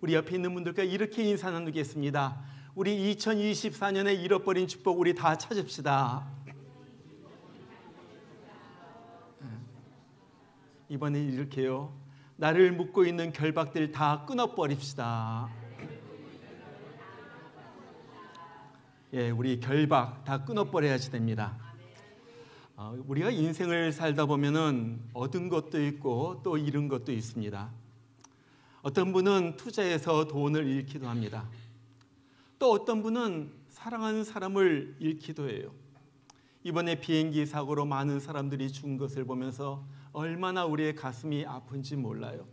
우리 옆에 있는 분들과 이렇게 인사 나누겠습니다. 우리 2024년에 잃어버린 축복 우리 다 찾읍시다. 이번에 이렇게요. 나를 묶고 있는 결박들 다 끊어버립시다. 예, 우리 결박 다 끊어버려야지 됩니다. 우리가 인생을 살다 보면은 얻은 것도 있고 또 잃은 것도 있습니다. 어떤 분은 투자해서 돈을 잃기도 합니다. 또 어떤 분은 사랑하는 사람을 잃기도 해요. 이번에 비행기 사고로 많은 사람들이 죽은 것을 보면서 얼마나 우리의 가슴이 아픈지 몰라요.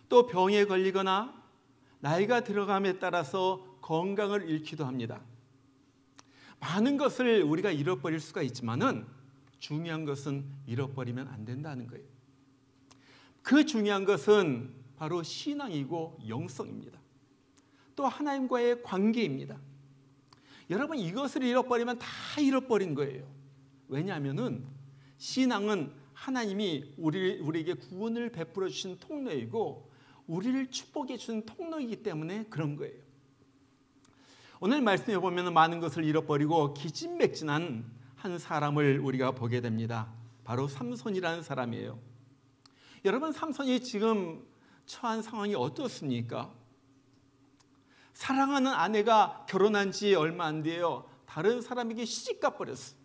또 병에 걸리거나 나이가 들어감에 따라서 건강을 잃기도 합니다. 많은 것을 우리가 잃어버릴 수가 있지만은 중요한 것은 잃어버리면 안 된다는 거예요. 그 중요한 것은 바로 신앙이고 영성입니다. 또 하나님과의 관계입니다. 여러분, 이것을 잃어버리면 다 잃어버린 거예요. 왜냐하면은 신앙은 하나님이 우리에게 구원을 베풀어 주신 통로이고 우리를 축복해 주신 통로이기 때문에 그런 거예요. 오늘 말씀에 보면 많은 것을 잃어버리고 기진맥진한 한 사람을 우리가 보게 됩니다. 바로 삼손이라는 사람이에요. 여러분, 삼손이 지금 처한 상황이 어떻습니까? 사랑하는 아내가 결혼한 지 얼마 안 돼요. 다른 사람에게 시집가 버렸어.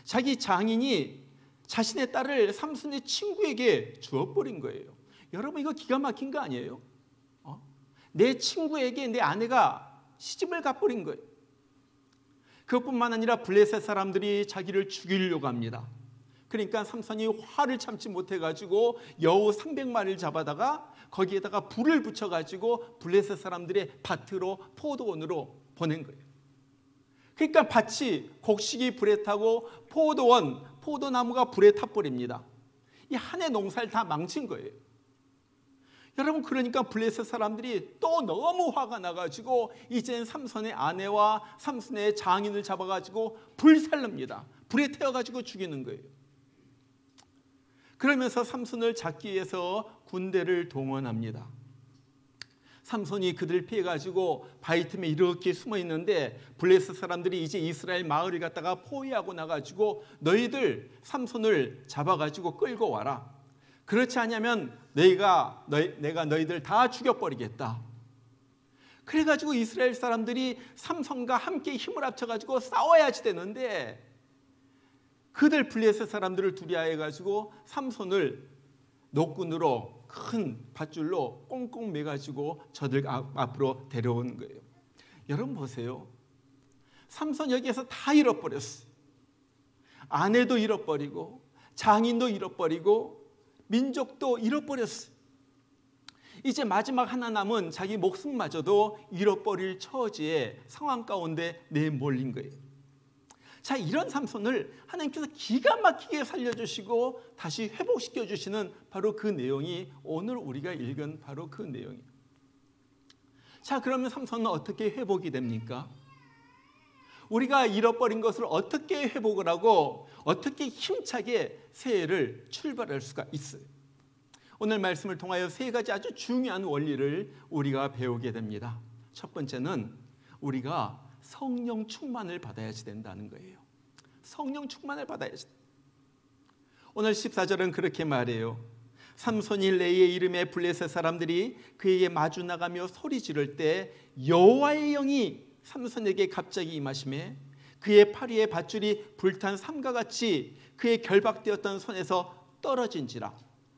자기 장인이 자신의 딸을 삼손의 친구에게 주어버린 거예요. 여러분, 이거 기가 막힌 거 아니에요? 내 친구에게 내 아내가 시집을 가버린 거예요. 그것뿐만 아니라 블레셋 사람들이 자기를 죽이려고 합니다. 그러니까 삼손이 화를 참지 못해가지고 여우 300마리를 잡아다가 거기에다가 불을 붙여가지고 블레셋 사람들의 밭으로 포도원으로 보낸 거예요. 그러니까 밭이 곡식이 불에 타고 포도나무가 불에 타버립니다. 이 한 해 농사를 다 망친 거예요. 여러분, 그러니까 블레셋 사람들이 또 너무 화가 나가지고 이젠 삼손의 아내와 삼손의 장인을 잡아가지고 불살릅니다. 불에 태워가지고 죽이는 거예요. 그러면서 삼손을 잡기 위해서 군대를 동원합니다. 삼손이 그들을 피해가지고 바위 틈에 이렇게 숨어 있는데 블레셋 사람들이 이제 이스라엘 마을을 갖다가 포위하고 나가지고 너희들 삼손을 잡아가지고 끌고 와라. 그렇지 않으면 내가 너희들 다 죽여버리겠다. 그래가지고 이스라엘 사람들이 삼손과 함께 힘을 합쳐가지고 싸워야지 되는데 그들 블레셋 사람들을 두려워해가지고 삼손을 노끈으로 큰 밧줄로 꽁꽁 매가지고 저들 앞으로 데려오는 거예요. 여러분 보세요. 삼손 여기에서 다 잃어버렸어. 아내도 잃어버리고 장인도 잃어버리고 민족도 잃어버렸어. 이제 마지막 하나 남은 자기 목숨마저도 잃어버릴 처지의 상황 가운데 내몰린 거예요. 자, 이런 삼손을 하나님께서 기가 막히게 살려주시고 다시 회복시켜 주시는 바로 그 내용이 오늘 우리가 읽은 바로 그 내용이에요. 자, 그러면 삼손은 어떻게 회복이 됩니까? 우리가 잃어버린 것을 어떻게 회복을 하고 어떻게 힘차게 새해를 출발할 수가 있어요. 오늘 말씀을 통하여 세 가지 아주 중요한 원리를 우리가 배우게 됩니다. 첫 번째는 우리가 성령 충만을 받아야지 된다는 거예요. 성령 충만을 받아야지. 오늘 14절은 그렇게 말해요. 삼손이 레이의 이름에 블레셋 사람들이 그에게 마주 나가며 소리 지를 때 여호와의 영이 삼손에게 갑자기 임하시매 그의 팔 위에 밧줄이 불탄 삼과 같이 그의 결박되었던 손에서 떨어진지라.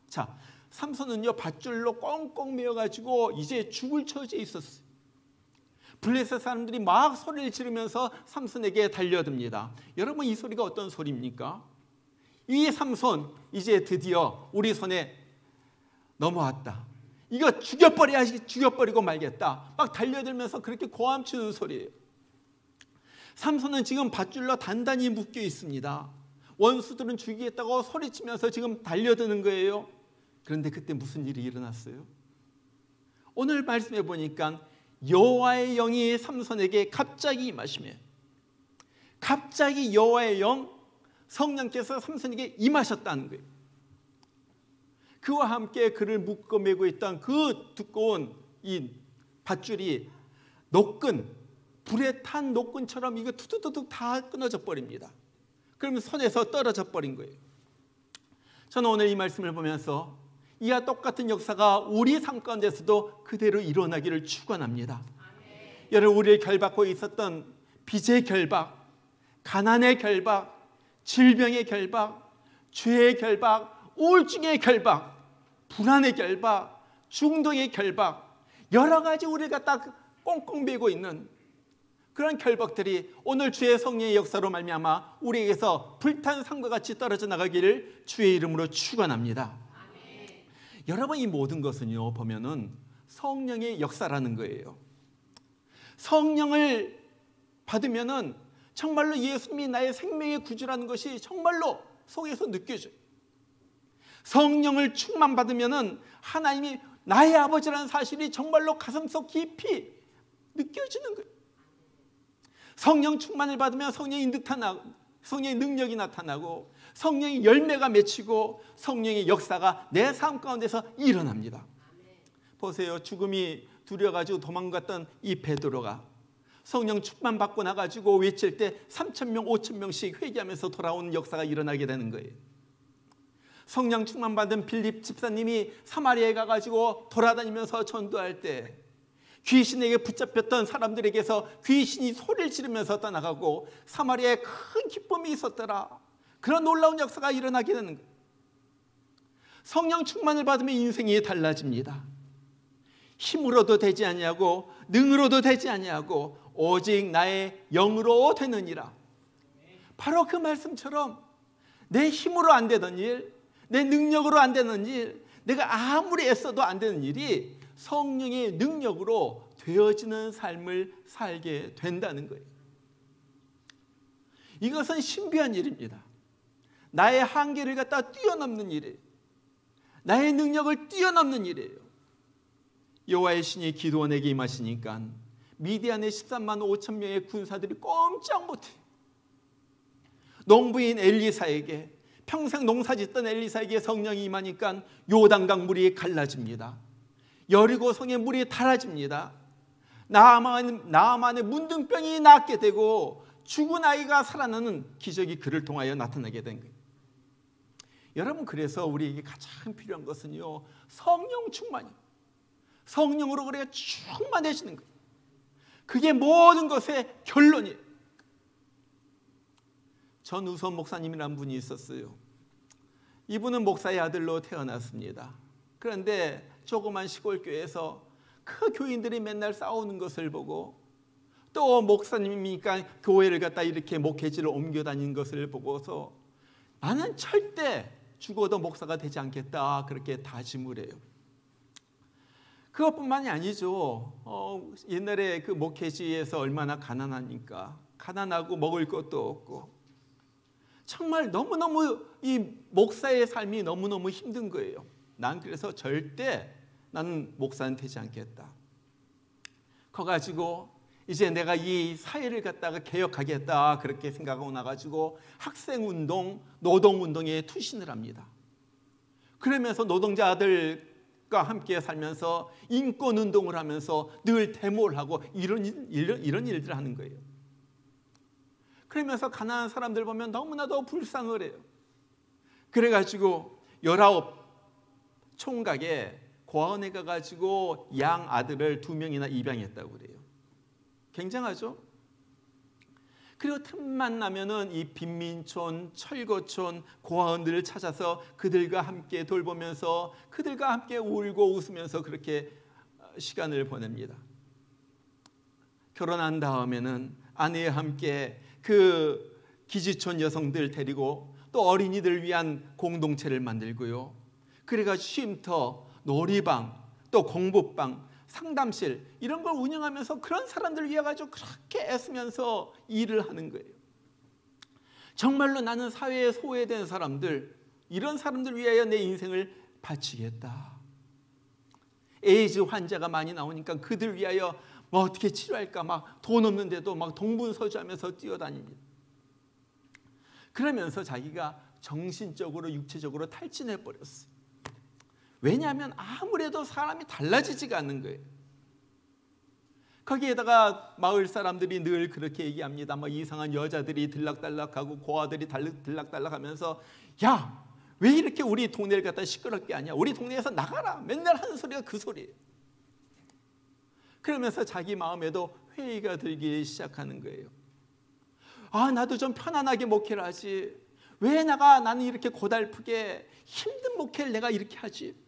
자, 삼손은요 밧줄로 꽁꽁 매어가지고 이제 죽을 처지에 있었어요. 블레셋 사람들이 막 소리를 지르면서 삼손에게 달려듭니다. 여러분, 이 소리가 어떤 소리입니까? 이 삼손 이제 드디어 우리 손에 넘어왔다. 이거 죽여버리고 말겠다. 막 달려들면서 그렇게 고함치는 소리예요. 삼손은 지금 밧줄로 단단히 묶여 있습니다. 원수들은 죽이겠다고 소리치면서 지금 달려드는 거예요. 그런데 그때 무슨 일이 일어났어요? 오늘 말씀해 보니까 여호와의 영이 삼손에게 갑자기 임하시며, 갑자기 여호와의 영, 성령께서 삼손에게 임하셨다는 거예요. 그와 함께 그를 묶어매고 있던 그 두꺼운 이 밧줄이 노끈, 불에 탄 노끈처럼 이거 투두두둑 다 끊어져 버립니다. 그러면 손에서 떨어져 버린 거예요. 저는 오늘 이 말씀을 보면서 이와 똑같은 역사가 우리 삶 가운데서도 그대로 일어나기를 축원합니다. 여러분, 우리를 결박하고 있었던 빚의 결박, 가난의 결박, 질병의 결박, 죄의 결박, 우울증의 결박, 불안의 결박, 중독의 결박, 여러 가지 우리가 딱 꽁꽁 매고 있는 그런 결박들이 오늘 주의 성령의 역사로 말미암아 우리에게서 불탄 상과 같이 떨어져 나가기를 주의 이름으로 축원합니다. 여러분, 이 모든 것은요 보면은 성령의 역사라는 거예요. 성령을 받으면은 정말로 예수님이 나의 생명의 구주라는 것이 정말로 속에서 느껴져요. 성령을 충만받으면은 하나님이 나의 아버지라는 사실이 정말로 가슴속 깊이 느껴지는 거예요. 성령 충만을 받으면 성령의 능력이 나타나고 성령의 열매가 맺히고 성령의 역사가 내 삶 가운데서 일어납니다. 보세요. 죽음이 두려워가지고 도망갔던 이 베드로가 성령 충만 받고 나가지고 외칠 때 3,000명, 5,000명씩 회개하면서 돌아오는 역사가 일어나게 되는 거예요. 성령 충만 받은 빌립 집사님이 사마리아에 가가지고 돌아다니면서 전도할 때 귀신에게 붙잡혔던 사람들에게서 귀신이 소리를 지르면서 떠나가고 사마리아에 큰 기쁨이 있었더라. 그런 놀라운 역사가 일어나게 되는 거예요. 성령 충만을 받으면 인생이 달라집니다. 힘으로도 되지 아니하고 능으로도 되지 아니하고 오직 나의 영으로 되느니라. 바로 그 말씀처럼 내 힘으로 안 되던 일, 내 능력으로 안 되는 일, 내가 아무리 애써도 안 되는 일이 성령의 능력으로 되어지는 삶을 살게 된다는 거예요. 이것은 신비한 일입니다. 나의 한계를 갖다 뛰어넘는 일이에요. 나의 능력을 뛰어넘는 일이에요. 여호와의 신이 기드온에게 임하시니까 미디안의 13만 5천 명의 군사들이 꼼짝 못해요. 농부인 엘리사에게, 평생 농사짓던 엘리사에게 성령이 임하니까 요단강 물이 갈라집니다. 여리고성의 물이 달아집니다. 나아만의 문둥병이 낫게 되고 죽은 아이가 살아나는 기적이 그를 통하여 나타나게 된 거예요. 여러분, 그래서 우리에게 가장 필요한 것은요, 성령 충만이에요. 성령으로 우리가 충만해지는 거예요. 그게 모든 것의 결론이에요. 전우선 목사님이라는 분이 있었어요. 이분은 목사의 아들로 태어났습니다. 그런데 조그만 시골 교회에서 그 교인들이 맨날 싸우는 것을 보고 또 목사님이니까 교회를 갖다 이렇게 목회지를 옮겨 다니는 것을 보고서 나는 절대 죽어도 목사가 되지 않겠다, 그렇게 다짐을 해요. 그것뿐만이 아니죠. 옛날에 그 목회지에서 얼마나 가난하니까, 가난하고 먹을 것도 없고 정말 너무너무 이 목사의 삶이 너무너무 힘든 거예요. 난 그래서 절대 나는 목사는 되지 않겠다. 그거 가지고 이제 내가 이 사회를 갖다가 개혁하겠다, 그렇게 생각하고 나가지고 학생운동, 노동운동에 투신을 합니다. 그러면서 노동자들과 함께 살면서 인권운동을 하면서 늘 데모를 하고 이런 일들을 하는 거예요. 그러면서 가난한 사람들 보면 너무나도 불쌍을 해요. 그래가지고 19 총각에 고아원에 가가지고 양 아들을 2명이나 입양했다고 그래요. 굉장하죠? 그리고 틈만 나면은 이 빈민촌, 철거촌, 고아원들을 찾아서 그들과 함께 돌보면서 그들과 함께 울고 웃으면서 그렇게 시간을 보냅니다. 결혼한 다음에는 아내와 함께 그 기지촌 여성들 데리고 또 어린이들을 위한 공동체를 만들고요. 그래가지고 쉼터, 놀이방, 또 공부방, 상담실 이런 걸 운영하면서 그런 사람들을 위해 가지고 그렇게 애쓰면서 일을 하는 거예요. 정말로 나는 사회에 소외된 사람들, 이런 사람들 위하여 내 인생을 바치겠다. 에이즈 환자가 많이 나오니까 그들 위하여 뭐 어떻게 치료할까, 막 돈 없는데도 막 동분서주하면서 뛰어다닙니다. 그러면서 자기가 정신적으로 육체적으로 탈진해 버렸어요. 왜냐하면 아무래도 사람이 달라지지가 않는 거예요. 거기에다가 마을 사람들이 늘 그렇게 얘기합니다. 뭐 이상한 여자들이 들락달락하고 고아들이 들락달락하면서 야, 왜 이렇게 우리 동네를 갖다 시끄럽게 하냐? 우리 동네에서 나가라. 맨날 하는 소리가 그 소리예요. 그러면서 자기 마음에도 회의가 들기 시작하는 거예요. 아, 나도 좀 편안하게 목회를 하지. 왜 나는 이렇게 고달프게 힘든 목회를 내가 이렇게 하지?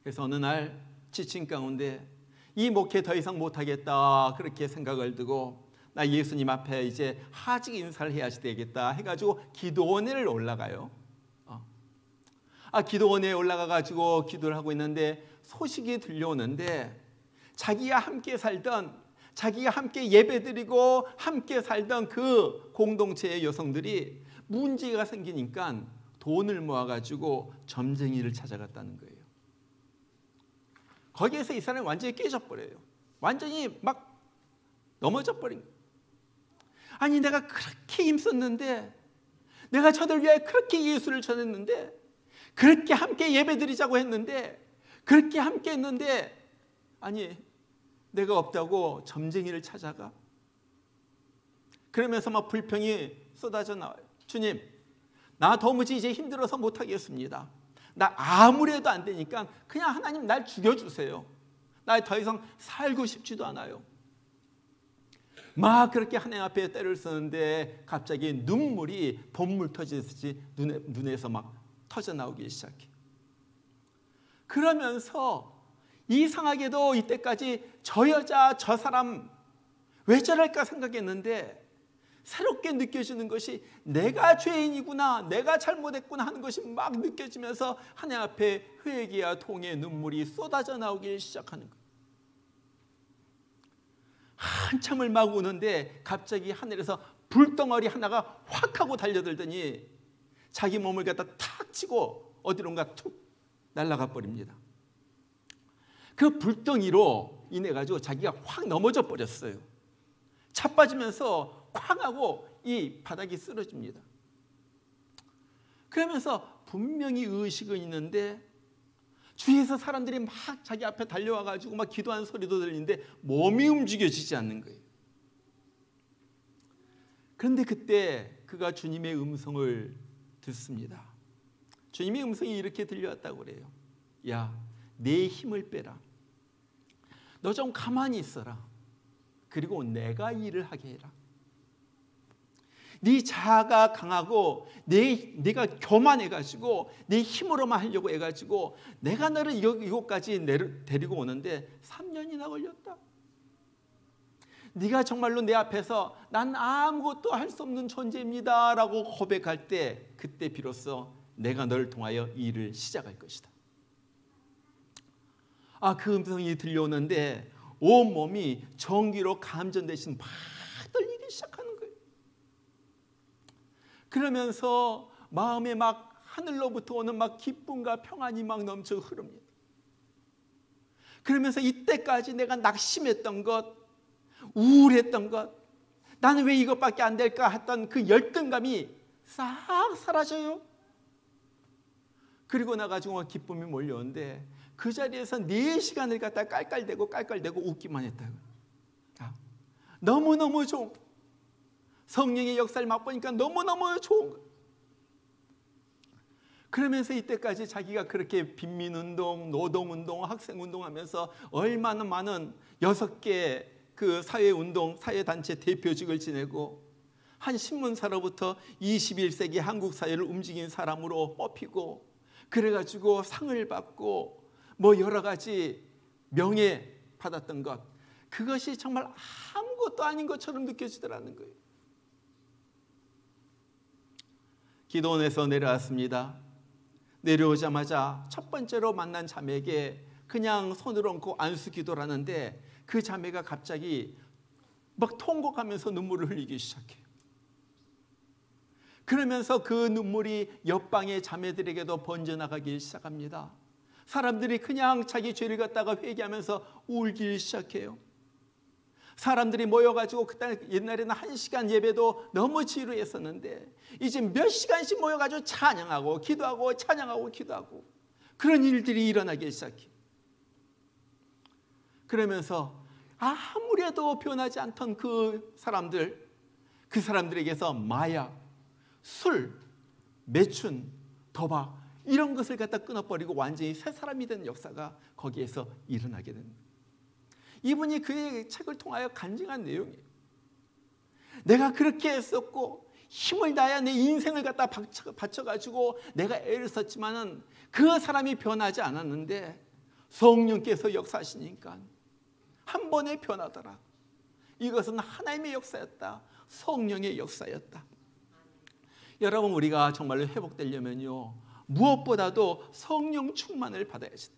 그래서 어느 날 지친 가운데 이 목회 더 이상 못하겠다 그렇게 생각을 두고 나 예수님 앞에 이제 하직 인사를 해야지 되겠다 해가지고 기도원에 올라가요. 기도원에 올라가가지고 기도를 하고 있는데 소식이 들려오는데 자기가 함께 살던, 자기가 함께 예배드리고 함께 살던 그 공동체의 여성들이 문제가 생기니까 돈을 모아가지고 점쟁이를 찾아갔다는 거예요. 거기에서 이 사람이 완전히 깨져버려요. 완전히 막 넘어져 버린 거예요. 아니, 내가 그렇게 힘썼는데, 내가 저들 위해 그렇게 예수를 전했는데, 그렇게 함께 예배드리자고 했는데, 그렇게 함께 했는데, 아니, 내가 없다고 점쟁이를 찾아가? 그러면서 막 불평이 쏟아져 나와요. 주님, 나 도무지 이제 힘들어서 못하겠습니다. 나 아무래도 안 되니까 그냥 하나님 날 죽여주세요. 나 더 이상 살고 싶지도 않아요. 막 그렇게 하나님 앞에 때를 쓰는데 갑자기 눈물이 봇물 터지듯이 눈에서 막 터져 나오기 시작해. 그러면서 이상하게도 이때까지 저 여자, 저 사람 왜 저럴까 생각했는데 새롭게 느껴지는 것이 내가 죄인이구나, 내가 잘못했구나 하는 것이 막 느껴지면서 하나님 앞에 회개와 통의 눈물이 쏟아져 나오기 시작하는 거예요. 한참을 막 우는데 갑자기 하늘에서 불덩어리 하나가 확 하고 달려들더니 자기 몸을 갖다 탁 치고 어디론가 툭 날아가 버립니다. 그 불덩이로 인해 가지고 자기가 확 넘어져 버렸어요. 자빠지면서 쾅 하고 이 바닥이 쓰러집니다. 그러면서 분명히 의식은 있는데 주위에서 사람들이 막 자기 앞에 달려와 가지고 막 기도하는 소리도 들리는데 몸이 움직여지지 않는 거예요. 그런데 그때 그가 주님의 음성을 듣습니다. 주님의 음성이 이렇게 들려왔다고 그래요. 야, 내 힘을 빼라. 너 좀 가만히 있어라. 그리고 내가 일을 하게 해라. 네 자아가 강하고 네가 교만해가지고 네 힘으로만 하려고 해가지고 내가 너를 이곳까지 데리고 오는데 3년이나 걸렸다. 네가 정말로 내 앞에서 난 아무것도 할 수 없는 존재입니다 라고 고백할 때 그때 비로소 내가 너를 통하여 이 일을 시작할 것이다. 그 음성이 들려오는데 온몸이 전기로 감전되신 막 떨리기 시작하는 거예요. 그러면서 마음에 막 하늘로부터 오는 막 기쁨과 평안이 막 넘쳐 흐릅니다. 그러면서 이때까지 내가 낙심했던 것, 우울했던 것, 나는 왜 이것밖에 안 될까 했던 그 열등감이 싹 사라져요. 그리고 나가지고 기쁨이 몰려오는데 그 자리에서 4시간을 갖다 깔깔대고 웃기만 했다고. 너무너무 좋은 거예요. 성령의 역사를 맛보니까 너무너무 좋은 거예요. 그러면서 이때까지 자기가 그렇게 빈민운동, 노동운동, 학생운동 하면서 얼마나 많은 6개 그 사회운동, 사회단체 대표직을 지내고 한 신문사로부터 21세기 한국 사회를 움직인 사람으로 뽑히고 그래가지고 상을 받고 뭐 여러 가지 명예 받았던 것, 그것이 정말 아무것도 아닌 것처럼 느껴지더라는 거예요. 기도원에서 내려왔습니다. 내려오자마자 첫 번째로 만난 자매에게 그냥 손을 얹고 안수 기도를 하는데 그 자매가 갑자기 막 통곡하면서 눈물을 흘리기 시작해요. 그러면서 그 눈물이 옆방의 자매들에게도 번져나가기 시작합니다. 사람들이 그냥 자기 죄를 갖다가 회개하면서 울기 시작해요. 사람들이 모여가지고 그때 옛날에는 1시간 예배도 너무 지루했었는데 이제 몇 시간씩 모여가지고 찬양하고 기도하고 찬양하고 기도하고 그런 일들이 일어나기 시작해요. 그러면서 아무래도 변하지 않던 그 사람들에게서 마약, 술, 매춘, 도박 이런 것을 갖다 끊어버리고 완전히 새 사람이 되는 역사가 거기에서 일어나게 됩니다. 이분이 그의 책을 통하여 간증한 내용이에요. 내가 그렇게 했었고 힘을 다해 내 인생을 갖다 바쳐가지고 내가 애를 썼지만은 그 사람이 변하지 않았는데 성령께서 역사하시니까 한 번에 변하더라. 이것은 하나님의 역사였다. 성령의 역사였다. 여러분, 우리가 정말로 회복되려면요, 무엇보다도 성령 충만을 받아야지.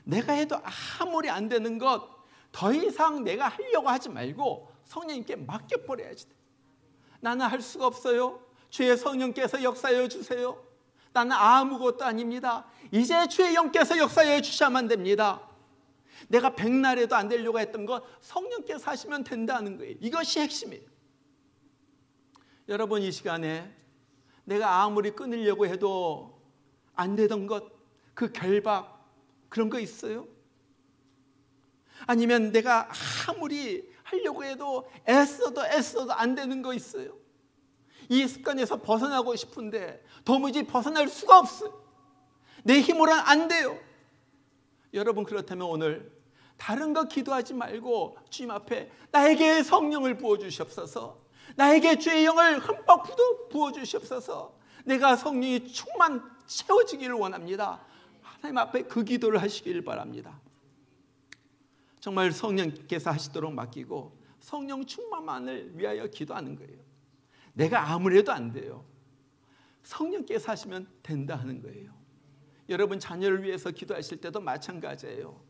내가 해도 아무리 안 되는 것 더 이상 내가 하려고 하지 말고 성령님께 맡겨버려야지. 나는 할 수가 없어요. 주의 성령께서 역사해 주세요. 나는 아무것도 아닙니다. 이제 주의 영께서 역사해 주셔야만 됩니다. 내가 백날에도 안 되려고 했던 것 성령께서 하시면 된다는 거예요. 이것이 핵심이에요. 여러분, 이 시간에 내가 아무리 끊으려고 해도 안 되던 것, 그 결박, 그런 거 있어요? 아니면 내가 아무리 하려고 해도 애써도 안 되는 거 있어요? 이 습관에서 벗어나고 싶은데 도무지 벗어날 수가 없어요. 내 힘으로는 안 돼요. 여러분, 그렇다면 오늘 다른 거 기도하지 말고 주님 앞에 나에게 성령을 부어주시옵소서, 나에게 주의 영을 흠뻑 부어주시옵소서, 내가 성령이 채워지기를 원합니다. 하나님 앞에 그 기도를 하시길 바랍니다. 정말 성령께서 하시도록 맡기고 성령 충만만을 위하여 기도하는 거예요. 내가 아무래도 안 돼요. 성령께서 하시면 된다 하는 거예요. 여러분, 자녀를 위해서 기도하실 때도 마찬가지예요.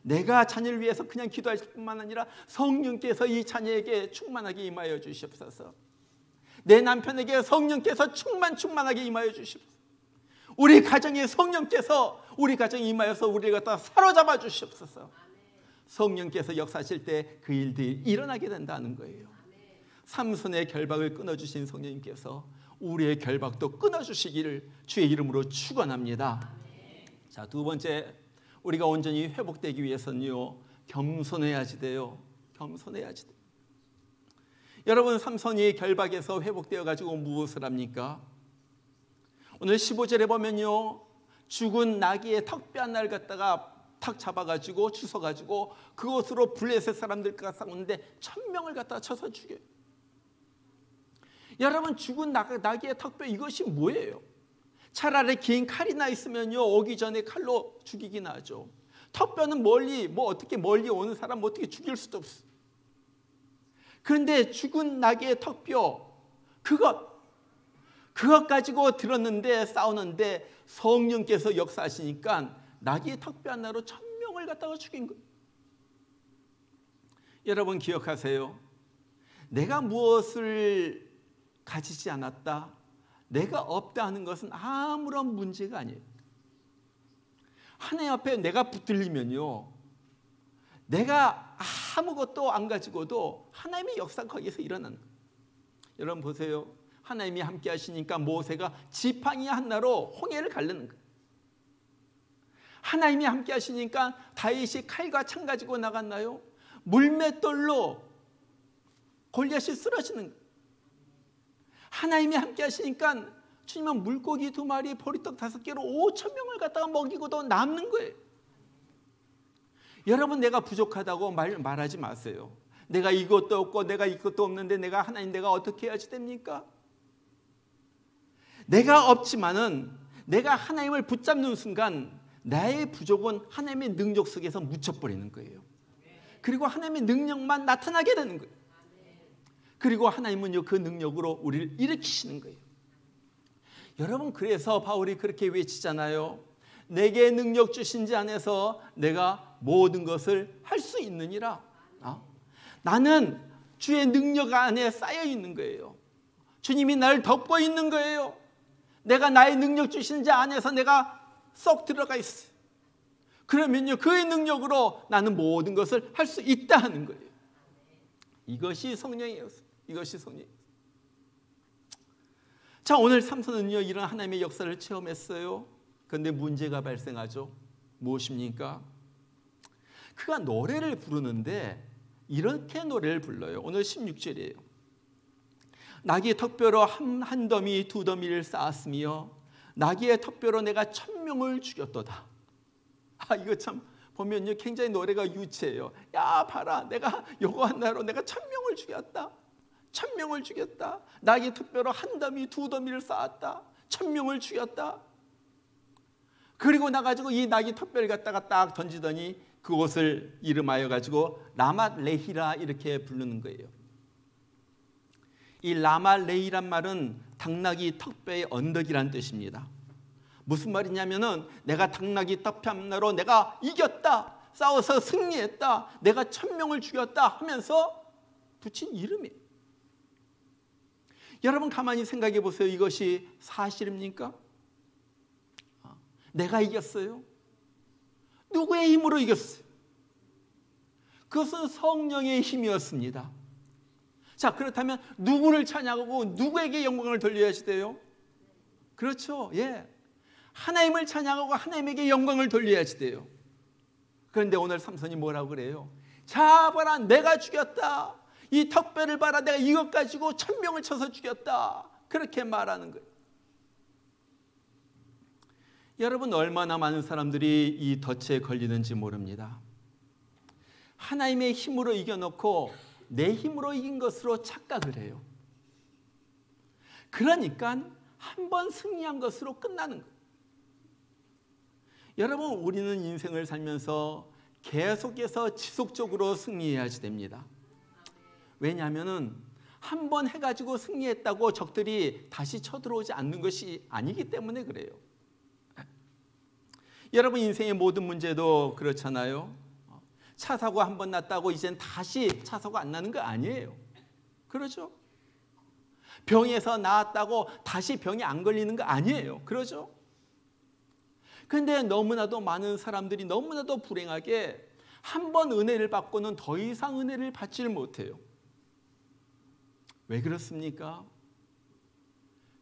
내가 자녀를 위해서 그냥 기도하실 뿐만 아니라 성령께서 이 자녀에게 충만하게 임하여 주시옵소서. 내 남편에게 성령께서 충만하게 임하여 주시옵소서. 우리 가정에 성령께서 우리 가정에 임하여서 우리를 갖다 사로잡아 주시옵소서. 성령께서 역사하실 때 그 일들이 일어나게 된다는 거예요. 삼손의 결박을 끊어주신 성령님께서 우리의 결박도 끊어주시기를 주의 이름으로 축원합니다. 자, 두 번째, 우리가 온전히 회복되기 위해서는요, 겸손해야지 돼요. 겸손해야지 돼요. 여러분, 삼손이 결박에서 회복되어 가지고 무엇을 합니까? 오늘 15절에 보면요, 죽은 나귀의 턱뼈 하나를 갖다가 탁 잡아가지고 주워가지고 그것으로 블레셋 사람들과 싸우는데 1000명을 갖다가 쳐서 죽여요. 여러분, 죽은 나귀의 턱뼈, 이것이 뭐예요? 차라리 긴 칼이나 있으면요, 오기 전에 칼로 죽이긴 하죠. 턱뼈는 어떻게 멀리 오는 사람 어떻게 죽일 수도 없어요. 그런데 죽은 나귀의 턱뼈, 그것 가지고 들었는데 싸우는데 성령께서 역사하시니까 나귀의 턱뼈 하나로 1000명을 갖다가 죽인 거예요. 여러분, 기억하세요. 내가 무엇을 가지지 않았다, 내가 없다 하는 것은 아무런 문제가 아니에요. 하나님 앞에 내가 붙들리면요, 내가 아무것도 안 가지고도 하나님의 역사가 거기에서 일어나는 거예요. 여러분 보세요. 하나님이 함께 하시니까 모세가 지팡이 하나로 홍해를 가르는 거예요. 하나님이 함께 하시니까 다윗이 칼과 창 가지고 나갔나요? 물맷돌로 골리앗이 쓰러지는 거예요. 하나님이 함께 하시니까 주님은 물고기 2마리, 보리떡 5개로 5000명을 갖다가 먹이고도 남는 거예요. 여러분, 내가 부족하다고 말하지 마세요. 내가 이것도 없고 내가 이것도 없는데 내가 어떻게 해야지 됩니까? 내가 없지만은 내가 하나님을 붙잡는 순간 나의 부족은 하나님의 능력 속에서 묻혀버리는 거예요. 그리고 하나님의 능력만 나타나게 되는 거예요. 그리고 하나님은요, 그 능력으로 우리를 일으키시는 거예요. 여러분, 그래서 바울이 그렇게 외치잖아요. 내게 능력 주신 자 안에서 내가 모든 것을 할 수 있느니라. 나는 주의 능력 안에 쌓여 있는 거예요. 주님이 나를 덮고 있는 거예요. 내가 나의 능력 주신 자 안에서 내가 쏙 들어가 있어요. 그러면요, 그의 능력으로 나는 모든 것을 할 수 있다 하는 거예요. 이것이 성령이에요. 이것이 성령이에요. 자, 오늘 삼손은요, 이런 하나님의 역사를 체험했어요. 그런데 문제가 발생하죠. 무엇입니까? 그가 노래를 부르는데 이렇게 노래를 불러요. 오늘 16절이에요. 나귀의 턱뼈로 한 더미 두 더미를 쌓았으며 나귀의 턱뼈로 내가 1000명을 죽였도다. 이거 참 보면요 굉장히 노래가 유치해요. 야 봐라, 내가 요거 하나로 내가 1000명을 죽였다. 1000명을 죽였다. 나귀의 턱뼈로 한 더미 두 더미를 쌓았다. 1000명을 죽였다. 그리고 나가지고 이 나귀 턱뼈를 갖다가 딱 던지더니 그곳을 이름하여 가지고 라맛 레히라 이렇게 부르는 거예요. 이 라맛 레히란 말은 당나귀 턱뼈의 언덕이란 뜻입니다. 무슨 말이냐면은 내가 당나귀 턱뼈 하나로 내가 이겼다, 싸워서 승리했다, 내가 1000명을 죽였다 하면서 붙인 이름이에요. 여러분 가만히 생각해 보세요. 이것이 사실입니까? 내가 이겼어요? 누구의 힘으로 이겼어요? 그것은 성령의 힘이었습니다. 자, 그렇다면 누구를 찬양하고 누구에게 영광을 돌려야지 돼요? 그렇죠. 예. 하나님을 찬양하고 하나님에게 영광을 돌려야지 돼요. 그런데 오늘 삼손이 뭐라고 그래요? 자 봐라, 내가 죽였다. 이 턱뼈를 봐라, 내가 이것 가지고 1000명을 쳐서 죽였다. 그렇게 말하는 거예요. 여러분 얼마나 많은 사람들이 이 덫에 걸리는지 모릅니다. 하나님의 힘으로 이겨놓고 내 힘으로 이긴 것으로 착각을 해요. 그러니까 한 번 승리한 것으로 끝나는 거예요. 여러분 우리는 인생을 살면서 계속해서 지속적으로 승리해야지 됩니다. 왜냐하면 한 번 해가지고 승리했다고 적들이 다시 쳐들어오지 않는 것이 아니기 때문에 그래요. 여러분 인생의 모든 문제도 그렇잖아요. 차 사고 한 번 났다고 이젠 다시 차 사고 안 나는 거 아니에요. 그렇죠? 병에서 나았다고 다시 병이 안 걸리는 거 아니에요. 그렇죠? 그런데 너무나도 많은 사람들이 너무나도 불행하게 한 번 은혜를 받고는 더 이상 은혜를 받지를 못해요. 왜 그렇습니까?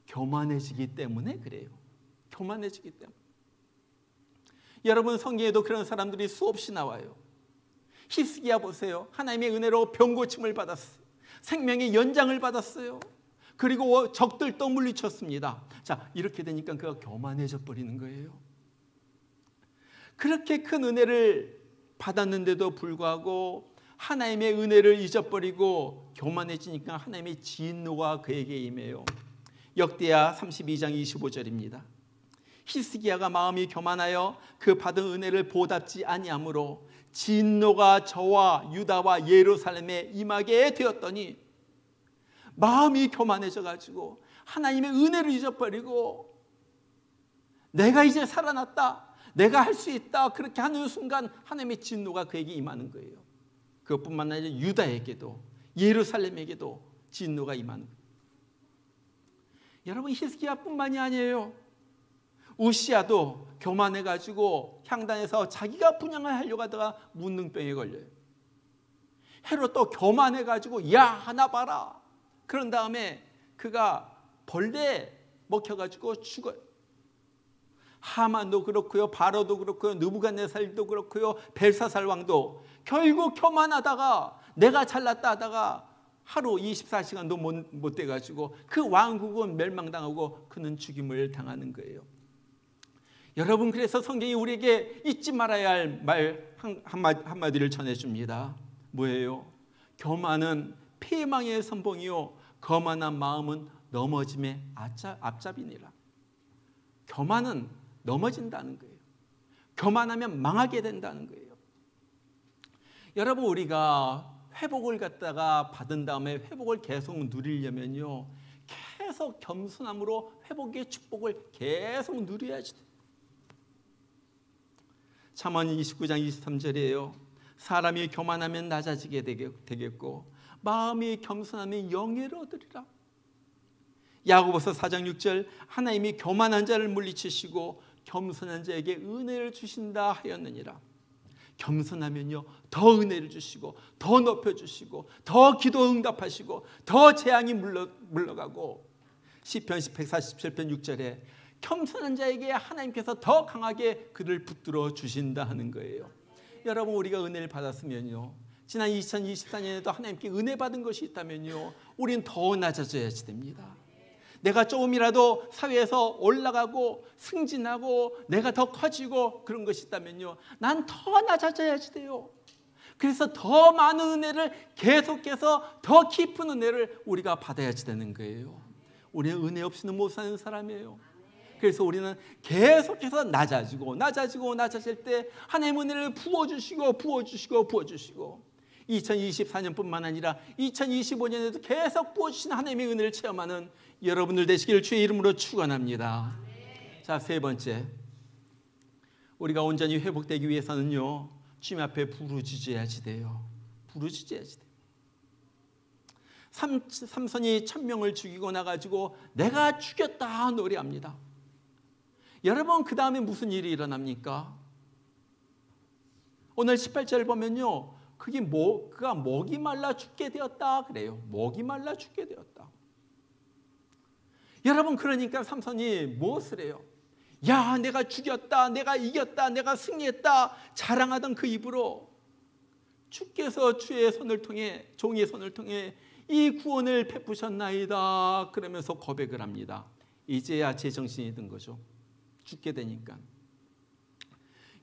교만해지기 때문에 그래요. 교만해지기 때문에. 여러분 성경에도 그런 사람들이 수없이 나와요. 히스기야 보세요. 하나님의 은혜로 병고침을 받았어요. 생명의 연장을 받았어요. 그리고 적들도 물리쳤습니다. 자, 이렇게 되니까 그가 교만해져 버리는 거예요. 그렇게 큰 은혜를 받았는데도 불구하고 하나님의 은혜를 잊어버리고 교만해지니까 하나님의 진노가 그에게 임해요. 역대하 32장 25절입니다. 히스기야가 마음이 교만하여 그 받은 은혜를 보답지 아니하므로 진노가 저와 유다와 예루살렘에 임하게 되었더니 마음이 교만해져 가지고 하나님의 은혜를 잊어버리고 내가 이제 살아났다, 내가 할 수 있다, 그렇게 하는 순간 하나님의 진노가 그에게 임하는 거예요. 그것뿐만 아니라 유다에게도 예루살렘에게도 진노가 임하는 거예요. 여러분 히스기야뿐만이 아니에요. 우시야도 교만해가지고 향단에서 자기가 분향을 하려고 하다가 문둥병에 걸려요. 헤롯 또 교만해가지고 야 하나 봐라. 그런 다음에 그가 벌레에 먹혀가지고 죽어요. 하만도 그렇고요, 바로도 그렇고요, 느부갓네살도 그렇고요, 벨사살 왕도 결국 교만하다가 내가 잘났다 하다가 하루 24시간도 못 돼가지고 그 왕국은 멸망당하고 그는 죽임을 당하는 거예요. 여러분 그래서 성경이 우리에게 잊지 말아야 할 말 한마디를 전해줍니다. 뭐예요? 교만은 패망의 선봉이요 거만한 마음은 넘어짐의 앞잡이니라. 교만은 넘어진다는 거예요. 교만하면 망하게 된다는 거예요. 여러분 우리가 회복을 갖다가 받은 다음에 회복을 계속 누리려면요 계속 겸손함으로 회복의 축복을 계속 누려야지 돼요. 잠언 29장 23절이에요. 사람이 교만하면 낮아지게 되겠고 마음이 겸손하면 영예를 얻으리라. 야고보서 4장 6절 하나님이 교만한 자를 물리치시고 겸손한 자에게 은혜를 주신다 하였느니라. 겸손하면요 더 은혜를 주시고 더 높여주시고 더 기도 응답하시고 더 재앙이 물러가고 시편 147편 6절에 겸손한 자에게 하나님께서 더 강하게 그를 붙들어 주신다 하는 거예요. 여러분, 우리가 은혜를 받았으면요, 지난 2024년에도 하나님께 은혜 받은 것이 있다면요, 우리는 더 낮아져야지 됩니다. 내가 조금이라도 사회에서 올라가고 승진하고 내가 더 커지고 그런 것이 있다면요, 난 더 낮아져야지 돼요. 그래서 더 많은 은혜를 계속해서 더 깊은 은혜를 우리가 받아야지 되는 거예요. 우리는 은혜 없이는 못 사는 사람이에요. 그래서 우리는 계속해서 낮아질 때 하나님의 은혜를 부어주시고 2024년뿐만 아니라 2025년에도 계속 부어주시는 하나님의 은혜를 체험하는 여러분들 되시기를 주의 이름으로 축원합니다. 자, 세 번째, 우리가 온전히 회복되기 위해서는요, 주님 앞에 부르짖어야지 돼요. 부르짖어야지 돼요. 삼손이 1000명을 죽이고 나가지고 내가 죽였다 노래합니다. 여러분, 그 다음에 무슨 일이 일어납니까? 오늘 18절 보면요, 그가 목이 말라 죽게 되었다 그래요. 목이 말라 죽게 되었다. 여러분, 그러니까 삼손이 무엇을 해요? 야, 내가 죽였다, 내가 이겼다, 내가 승리했다 자랑하던 그 입으로 주께서 주의 손을 통해, 종의 손을 통해 이 구원을 베푸셨나이다 그러면서 고백을 합니다. 이제야 제정신이 든 거죠. 죽게 되니까.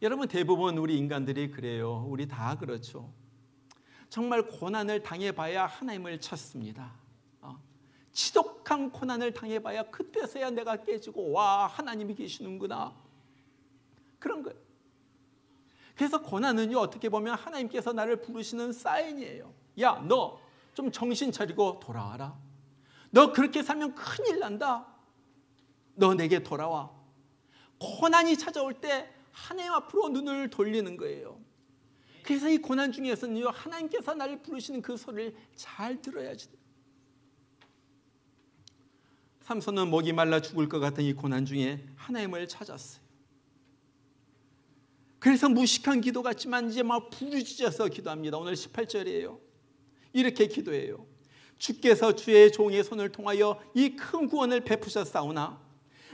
여러분, 대부분 우리 인간들이 그래요. 우리 다 그렇죠. 정말 고난을 당해봐야 하나님을 찾습니다. 지독한 고난을 당해봐야 그때서야 내가 깨지고, 와, 하나님이 계시는구나, 그런 거예요. 그래서 고난은요, 어떻게 보면 하나님께서 나를 부르시는 사인이에요. 야, 너 좀 정신 차리고 돌아와라. 너 그렇게 살면 큰일 난다. 너 내게 돌아와. 고난이 찾아올 때 하나님 앞으로 눈을 돌리는 거예요. 그래서 이 고난 중에서는요, 하나님께서 나를 부르시는 그 소리를 잘 들어야지 돼요. 삼손은 목이 말라 죽을 것 같은 이 고난 중에 하나님을 찾았어요. 그래서 무식한 기도 같지만 이제 막 부르짖어서 기도합니다. 오늘 18절이에요. 이렇게 기도해요. 주께서 주의 종의 손을 통하여 이 큰 구원을 베푸셨사오나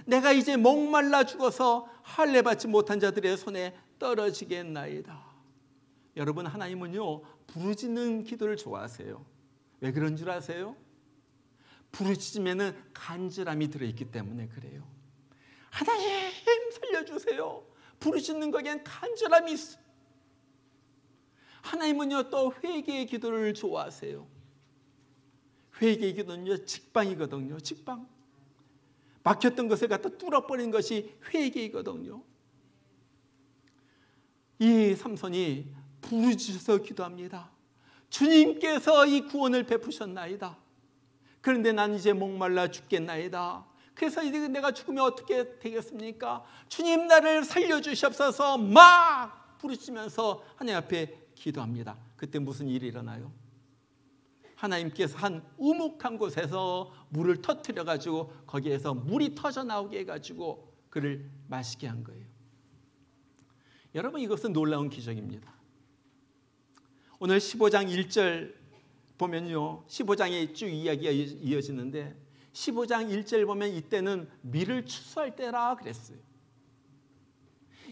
내가 이제 목말라 죽어서 할례 받지 못한 자들의 손에 떨어지겠나이다. 여러분, 하나님은요, 부르짖는 기도를 좋아하세요. 왜 그런 줄 아세요? 부르짖으면 간절함이 들어있기 때문에 그래요. 하나님 살려주세요. 부르짖는 거기엔 간절함이 있어요. 하나님은요, 또 회개의 기도를 좋아하세요. 회개의 기도는요, 직방이거든요. 직방. 막혔던 것을 갖다 뚫어버리는 것이 회개이거든요. 이 삼손이 부르짖어서 기도합니다. 주님께서 이 구원을 베푸셨나이다. 그런데 난 이제 목말라 죽겠나이다. 그래서 이제 내가 죽으면 어떻게 되겠습니까? 주님, 나를 살려주시옵소서 막 부르짖으면서 하나님 앞에 기도합니다. 그때 무슨 일이 일어나요? 하나님께서 한 우묵한 곳에서 물을 터뜨려 가지고 거기에서 물이 터져 나오게 해가지고 그를 마시게 한 거예요. 여러분, 이것은 놀라운 기적입니다. 오늘 15장 1절 보면요, 15장에 쭉 이야기가 이어지는데 15장 1절 보면 이때는 밀을 추수할 때라 그랬어요.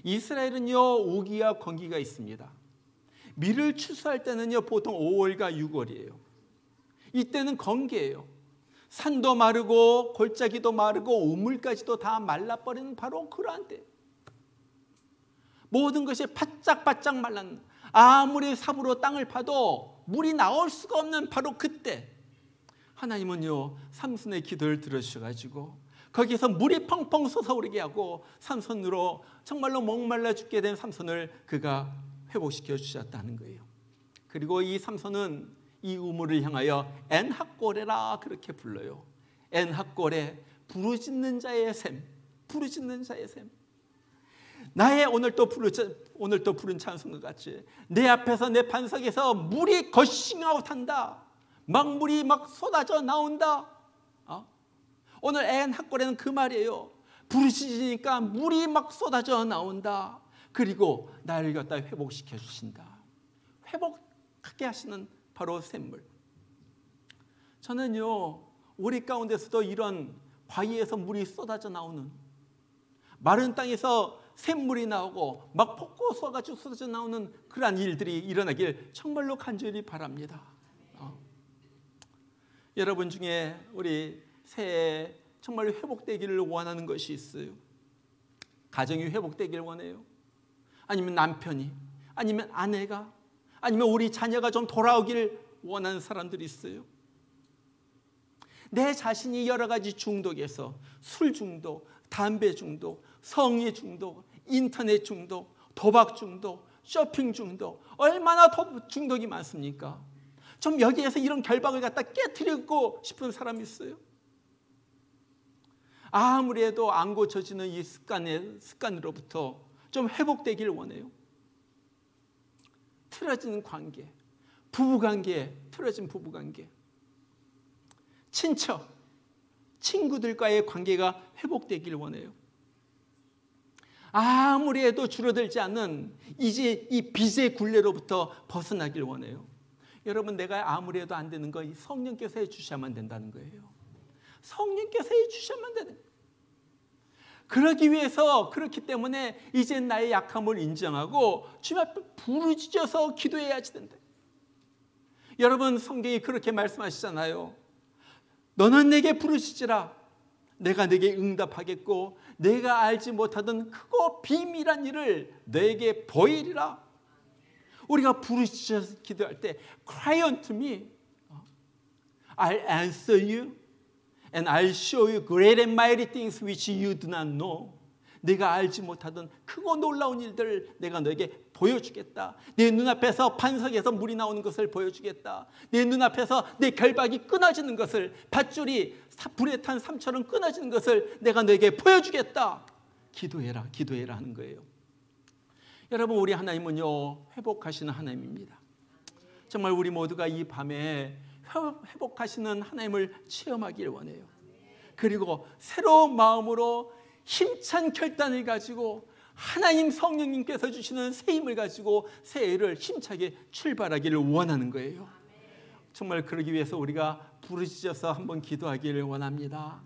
이스라엘은요, 오기와 건기가 있습니다. 밀을 추수할 때는요, 보통 5월과 6월이에요. 이때는 건기예요. 산도 마르고 골짜기도 마르고 우물까지도 다 말라버리는 바로 그러한 때. 모든 것이 바짝바짝 말랐는, 아무리 삽으로 땅을 파도 물이 나올 수가 없는 바로 그때 하나님은요, 삼손의 기도를 들으셔가지고 거기에서 물이 펑펑 솟아오르게 하고 삼손으로 정말로 목말라 죽게 된 삼손을 그가 회복시켜 주셨다는 거예요. 그리고 이 삼손은 이 우물을 향하여 엔학고레라 그렇게 불러요. 엔학고레, 부르짖는 자의 샘, 부르짖는 자의 샘. 나의 오늘 또 부른 찬송과 같이 내 앞에서 내 반석에서 물이 거싱아웃한다. 막 물이 막 쏟아져 나온다. 오늘 엔학고레는 그 말이에요. 부르짖으니까 물이 막 쏟아져 나온다. 그리고 나를 갖다 회복시켜 주신다. 회복하게 하시는 바로 샘물. 저는요, 우리 가운데서도 이런 바위에서 물이 쏟아져 나오는 마른 땅에서 샘물이 나오고 막 폭포 쏘아가지고 쏟아져 나오는 그러한 일들이 일어나길 정말로 간절히 바랍니다. 여러분 중에 우리 새해 정말 회복되기를 원하는 것이 있어요. 가정이 회복되기를 원해요. 아니면 남편이, 아니면 아내가, 아니면 우리 자녀가 좀 돌아오기를 원하는 사람들이 있어요. 내 자신이 여러 가지 중독에서 술 중독, 담배 중독, 성의 중독, 인터넷 중독, 도박 중독, 쇼핑 중독, 얼마나 더 중독이 많습니까? 좀 여기에서 이런 결박을 갖다 깨트리고 싶은 사람이 있어요. 아무리 해도 안 고쳐지는 이 습관으로부터 좀 회복되기를 원해요. 틀어지는 관계, 부부관계, 틀어진 부부관계, 친척, 친구들과의 관계가 회복되기를 원해요. 아무리 해도 줄어들지 않는 이제 이 빚의 굴레로부터 벗어나길 원해요. 여러분, 내가 아무리 해도 안 되는 거 성령께서 해주셔야만 된다는 거예요. 성령께서 해주셔야만 되는 거예요. 그러기 위해서, 그렇기 때문에 이제 나의 약함을 인정하고 주님 앞에 부르짖어서 기도해야지 된다. 여러분, 성경이 그렇게 말씀하시잖아요. 너는 내게 부르짖으라. 내가 내게 응답하겠고 내가 알지 못하던 크고 비밀한 일을 너에게 보이리라. 우리가 부르짖어서 기도할 때 Cry unto me, I'll answer you and I'll show you great and mighty things which you do not know. 내가 알지 못하던 크고 놀라운 일들을 내가 너에게 보여주겠다. 내 눈앞에서 반석에서 물이 나오는 것을 보여주겠다. 내 눈앞에서 내 결박이 끊어지는 것을, 밧줄이 불에 탄 삼처럼 끊어지는 것을 내가 너에게 보여주겠다. 기도해라, 기도해라 하는 거예요. 여러분, 우리 하나님은요, 회복하시는 하나님입니다. 정말 우리 모두가 이 밤에 회복하시는 하나님을 체험하기를 원해요. 그리고 새로운 마음으로 힘찬 결단을 가지고 하나님 성령님께서 주시는 새 힘을 가지고 새해를 힘차게 출발하기를 원하는 거예요. 정말 그러기 위해서 우리가 부르짖어서 한번 기도하기를 원합니다.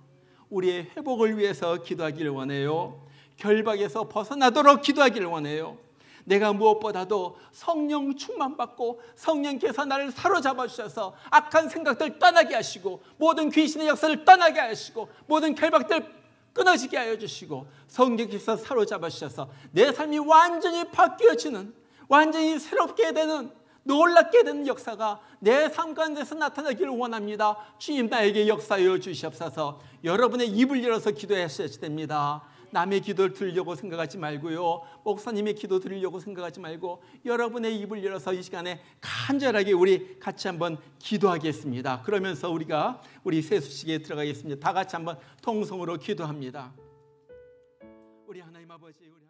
우리의 회복을 위해서 기도하기를 원해요. 결박에서 벗어나도록 기도하기를 원해요. 내가 무엇보다도 성령 충만받고 성령께서 나를 사로잡아 주셔서 악한 생각들 떠나게 하시고 모든 귀신의 역사를 떠나게 하시고 모든 결박들 끊어지게 하여 주시고 성령께서 사로잡아 주셔서 내 삶이 완전히 바뀌어지는, 완전히 새롭게 되는, 놀랍게 되는 역사가 내 삶 가운데서 나타나기를 원합니다. 주님, 나에게 역사하여 주시옵소서. 여러분의 입을 열어서 기도하셔야 됩니다. 남의 기도를 들으려고 생각하지 말고요, 목사님의 기도 들으려고 생각하지 말고 여러분의 입을 열어서 이 시간에 간절하게 우리 같이 한번 기도하겠습니다. 그러면서 우리가 우리 세수식에 들어가겠습니다. 다 같이 한번 통성으로 기도합니다. 우리 하나님 아버지, 우리